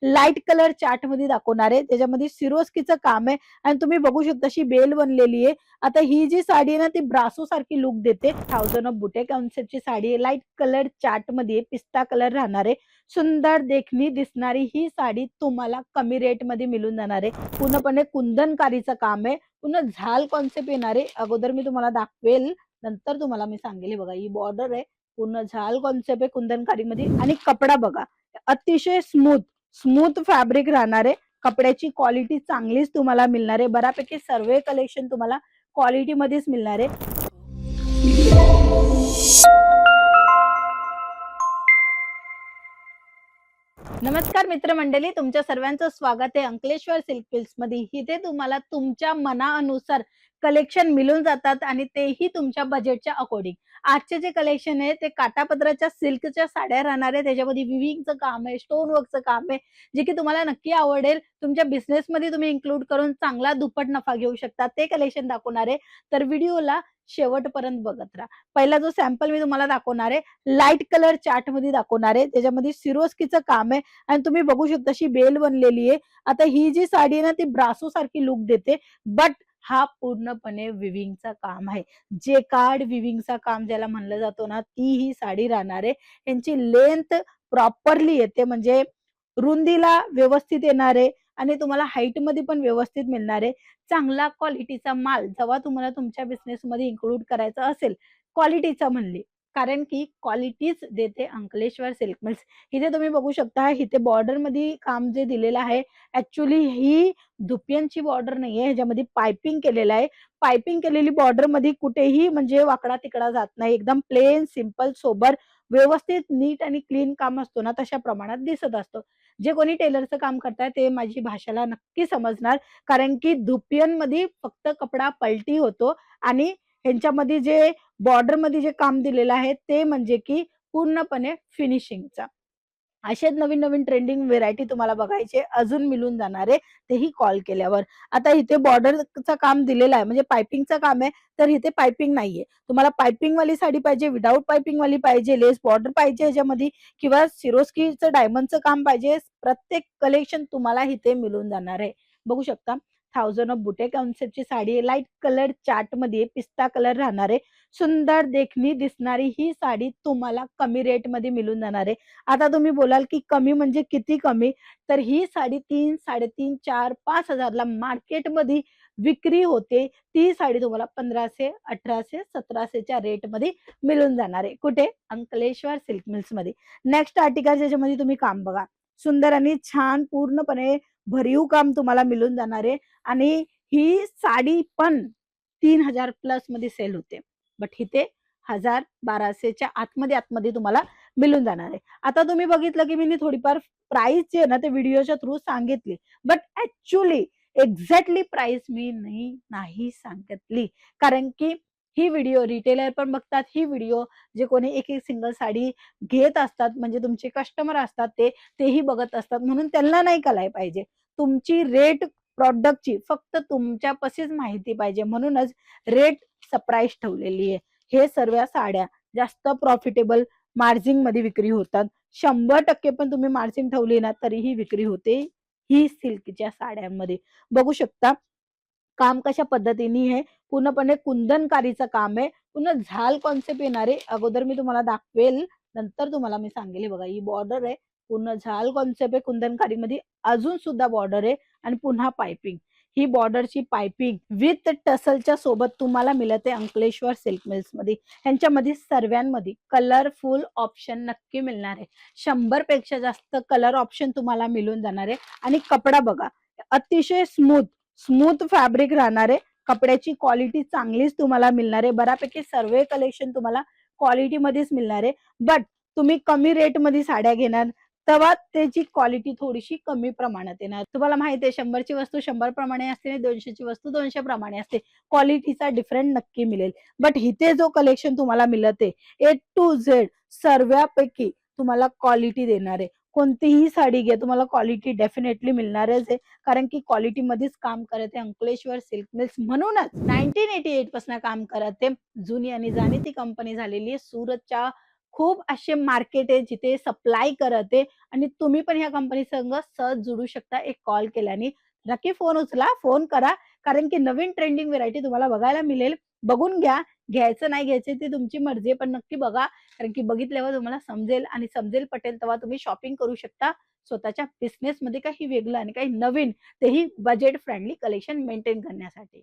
Light colour chart मध्ये दाखवणार आहे. त्याच्यामध्ये सिरोस्कीचं काम आहे आणि तुम्ही बघू शकता अशी बेल बनलेली आहे. आता ही जी साडी आहे ना ती ब्रासो सारखी लुक देते. 1000 ऑफ बुटे कॉन्सेप्टची साडी आहे. लाईट कलर चार्ट मध्ये पिस्ता कलर राहणार आहे. सुंदर देखणी दिसणारी ही साडी तुम्हाला कमी रेट मध्ये मिळून जाणार आहे. पूर्णपणे कुंदनकारीचं काम आहे. पुन्हा झाल कॉन्सेप्ट येणार आहे. अगोदर मी तुम्हाला दाखवेल, नंतर तुम्हाला मी सांगेल. बघा ही बॉर्डर आहे, पूर्ण झाल कॉन्सेप्ट आहे कुंदनकारी मध्ये. आणि कपडा बघा, अतिशय स्मूथ फॅब्रिक राहणार आहे. कपड्याची क्वालिटी चांगलीच तुम्हाला मिळणार आहे. बऱ्यापैकी सर्व कलेक्शन तुम्हाला क्वालिटी मध्येच मिळणार आहे. नमस्कार मित्रमंडळी, तुमच्या सर्वांचं स्वागत आहे अंकलेश्वर सिल्क फिल्स मध्ये. इथे तुम्हाला तुमच्या मनानुसार कलेक्शन मिळून जातात आणि तेही तुमच्या बजेटच्या अकॉर्डिंग. आजचे जे कलेक्शन आहे ते काटापदराच्या सिल्कच्या साड्या राहणार आहे. त्याच्यामध्ये विविंगचं काम आहे, स्टोन वर्कचं काम आहे, जे की तुम्हाला नक्की आवडेल. तुमच्या बिझनेस मध्ये तुम्ही इन्क्लूड करून चांगला दुप्पट नफा घेऊ शकता. ते कलेक्शन दाखवणार आहे, तर व्हिडिओला शेवटपर्यंत बघत राहा. पहिला जो सॅम्पल मी तुम्हाला दाखवणार आहे, लाईट कलर चार्ट मध्ये दाखवणार आहे. त्याच्यामध्ये सिरोस्कीचं काम आहे आणि तुम्ही बघू शकता अशी बेल बनलेली आहे. आता ही जी साडी आहे ना ती ब्रासो सारखी लुक देते, बट हा पूर्णपणे विविंगचा काम आहे. जे कार्ड विविंगचा काम ज्याला म्हणलं जातो ना, ती ही साडी राहणार आहे. यांची लेंथ प्रॉपरली येते, म्हणजे रुंदीला व्यवस्थित येणार आहे आणि तुम्हाला हाईट मध्ये पण व्यवस्थित मिळणार आहे. चांगला क्वालिटीचा माल जेव्हा तुम्हाला तुमच्या बिझनेस मध्ये इन्क्लूड करायचा असेल, क्वालिटीचा म्हणले, कारण की क्वालिटीच देते अंकलेश्वर सिल्क मिल्स. इथे तुम्ही बघू शकता, इथे बॉर्डर मध्ये काम जे दिलेलं आहे, ऍक्च्युली ही धुपियांची बॉर्डर नाहीये, ह्याच्यामध्ये पायपिंग केलेलं आहे. पायपिंग केलेली बॉर्डर मध्ये कुठेही म्हणजे वाकडा तिकडा जात नाही. एकदम प्लेन सिंपल सोबर व्यवस्थित नीट आणि क्लीन काम असतो ना, तशा प्रमाणात दिसत असतो. जे कोणी टेलरचं काम करताय ते माझी भाषाला नक्की समजणार, कारण की धुपियांमध्ये फक्त कपडा पलटी होतो आणि ह्यांच्यामध्ये जे बॉर्डर मध्ये जे काम दिलेलं आहे ते म्हणजे की पूर्णपणे फिनिशिंगचा. असेच नवीन नवीन ट्रेंडिंग व्हेरायटी तुम्हाला बघायचे अजून मिळून जाणार आहे, तेही कॉल केल्यावर. आता इथे बॉर्डरचं काम दिलेलं आहे, म्हणजे पायपिंगचं काम आहे, तर इथे पायपिंग नाहीये. तुम्हाला पायपिंग वाली साडी पाहिजे, विदाऊट पायपिंग वाली पाहिजे, लेस बॉर्डर पाहिजे ह्याच्यामध्ये, किंवा सिरोस्कीचं डायमंडचं काम पाहिजे, प्रत्येक कलेक्शन तुम्हाला इथे मिळून जाणार आहे. बघू शकता, 1000 ऑफ बुटे कॉन्सेप्टची साडी आहे. लाईट कलर चार्ट मध्ये पिस्ता कलर राहणार आहे. सुंदर देखणी दिसणारी ही साडी तुम्हाला कमी रेट मध्ये मिळून जाणार आहे. आता तुम्ही बोलाल की कमी म्हणजे किती कमी, तर ही साडी 3, 3.5, 4, 5,000 ला मार्केटमध्ये विक्री होते. ती साडी तुम्हाला 1500, 1800, 1700च्या रेट मध्ये मिळून जाणार आहे. कुठे? अंकलेश्वर सिल्क मिल्स मध्ये. नेक्स्ट आर्टिकल ज्याच्यामध्ये तुम्ही काम बघा, सुंदर आणि छान पूर्णपणे भरीव काम तुम्हाला मिळून जाणार आहे. आणि ही साडी पण 3000 प्लस मध्ये सेल होते, बट इथे 1000-1200च्या आतमध्ये तुम्हाला मिळून जाणार आहे. आता तुम्ही बघितलं की मी थोडीफार प्राइस जे आहे ना ते व्हिडिओच्या थ्रू सांगितली, बट ऍक्च्युअली एक्झॅक्टली प्राइस मी नाही सांगितली, कारण की ही व्हिडिओ रिटेलर पण बघतात, ही व्हिडिओ जे कोणी एक एक सिंगल साडी घेत असतात, म्हणजे तुमचे कस्टमर असतात तेही बघत असतात, म्हणून त्यांना नाही कळायला पाहिजे. तुमची रेट प्रॉडक्टची फक्त तुमच्यापाशीच माहिती पाहिजे, म्हणूनच रेट सरप्राईज ठेवलेली आहे. हे सर्व साड्या जास्त प्रॉफिटेबल मार्जिन मध्ये विक्री होतात. 100% पण तुम्ही मार्जिन ठेवली ना तरीही विक्री होते ही सिल्कच्या साड्यांमध्ये. बघू शकता काम कशा पद्धतीने आहे, पूर्णपणे कुंदनकारीचं काम आहे. पुन्हा झाल कॉन्सेप्ट येणार आहे. अगोदर मी तुम्हाला दाखवेल, नंतर तुम्हाला मी सांगेल. बघा ही बॉर्डर आहे, पूर्ण झाल कॉन्सेप्ट आहे कुंदनकारी मध्ये. अजून सुद्धा बॉर्डर आहे आणि पुन्हा पायपिंग. ही बॉर्डरची पायपिंग विथ टसलच्या सोबत तुम्हाला मिळते अंकलेश्वर सिल्क मिल्स मध्ये. ह्यांच्यामध्ये सर्वांमध्ये कलरफुल ऑप्शन नक्की मिळणार आहे. 100 पेक्षा जास्त कलर ऑप्शन तुम्हाला मिळून जाणार आहे. आणि कपडा बघा, अतिशय स्मूथ फॅब्रिक राहणार आहे. कपड्याची क्वालिटी चांगलीच तुम्हाला मिळणार आहे. बऱ्यापैकी सर्व कलेक्शन तुम्हाला क्वालिटी मध्येच मिळणार आहे. बट तुम्ही कमी रेट मध्ये साड्या घेणार तेव्हा त्याची क्वालिटी थोडीशी कमी प्रमाणात येणार. तुम्हाला माहिती आहे 100 ची वस्तू 100 प्रमाणे असते आणि 200 ची वस्तू 200 प्रमाणे असते. क्वालिटीचा डिफरंट नक्की मिळेल. बट इथे जो कलेक्शन तुम्हाला मिळते A to Z सर्वांपैकी तुम्हाला क्वालिटी देणार आहे. कोणतीही साडी घ्या, तुम्हाला क्वालिटी डेफिनेटली मिळणारच आहे, कारण की क्वालिटी मध्येच काम करते अंकलेश्वर सिल्क मिल्स. म्हणूनच 1988 पासून काम करते. जुनी आणि जाणीती कंपनी झालेली आहे. सुरतच्या खूप असे मार्केट आहे जिथे सप्लाय करत आहे आणि तुम्ही पण ह्या कंपनी संग सहज जुडू शकता एक कॉल केल्याने. नक्की फोन उचला, फोन करा. कारण की नवीन ट्रेंडिंग व्हेरायटी तुम्हाला बघायला मिळेल. बघून घ्या. घ्यायचं नाही घ्यायचं ती तुमची मर्जी आहे, पण नक्की बघा. कारण की बघितल्यावर तुम्हाला समजेल आणि समजेल पटेल तेव्हा तुम्ही शॉपिंग करू शकता. स्वतःच्या बिझनेसमध्ये काही वेगळं आणि काही नवीन, तेही बजेट फ्रेंडली कलेक्शन मेंटेन करण्यासाठी.